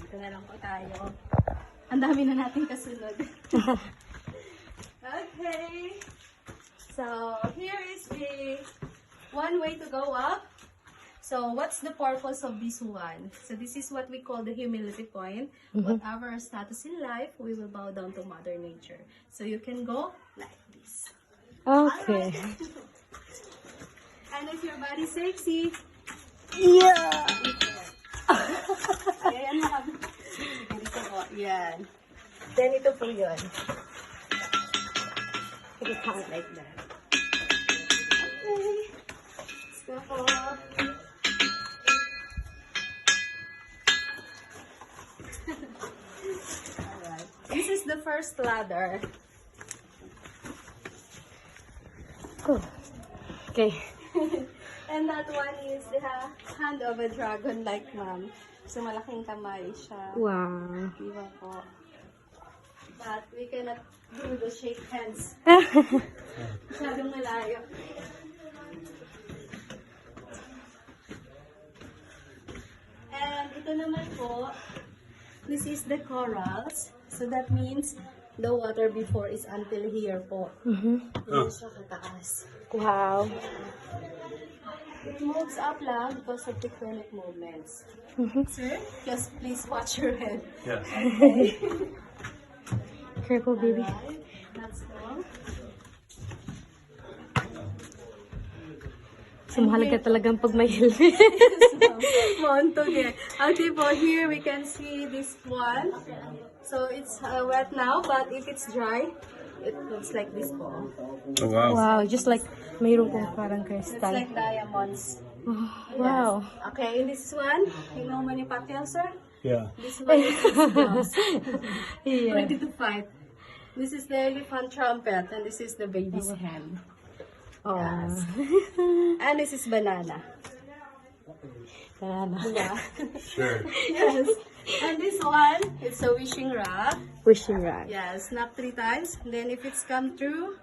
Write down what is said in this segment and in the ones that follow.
Dito na lang po tayo. Ang dami na natin kasunod. Okay. So, here is the one way to go up. So, what's the purpose of this one? So, this is what we call the humility point. Whatever our status in life, we will bow down to Mother Nature. So, you can go like this. Okay. And if your body's sexy, Yeah! ayan lang. Ganito po, yan. Then, ito po yun. It is hang like that. Okay. Let's go po. Alright. This is the first ladder. Oh. Okay. And that one is the hand of a dragon like ma'am. So, malaking kamay siya. Wow. Diba po? But we cannot do the shake hands. Masyadong malayo. And ito naman po, this is the corals. So that means the water before is until here po. Yan siya kataas. Wow. It moves up lang because of tectonic movements. Sir, just please watch your head. Yes. Okay. Careful, baby. Alright, let's go. So, mahalaga talagang pag may helmet. Montog eh. Okay po, here we can see this one. So it's wet now, but if it's dry, it looks like this po. Oh, wow. Wow, just like mayroon kong parang It's crystal. like diamonds. Wow. Okay, in this one, you know Manny Pacquiao, sir? Yeah. This one is his gloves. Yeah. Ready to fight. This is the elephant trumpet, and this is the baby's hand. Yes. And this is banana. Banana. Yeah. Sure. Yes. And this one, it's a wishing rock. Wishing rag. Yeah, snap 3 times. Then if it's come through,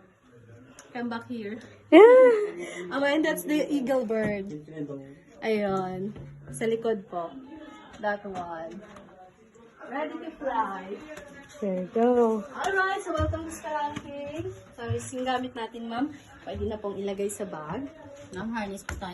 come back here. Yeah. Oh, and that's the eagle bird. Ayun. Sa likod po. That one. Ready to fly. There you go. Alright, so welcome to Skaranking. So, yung gamit natin, ma'am, pwede na pong ilagay sa bag. Nang harness po tayo.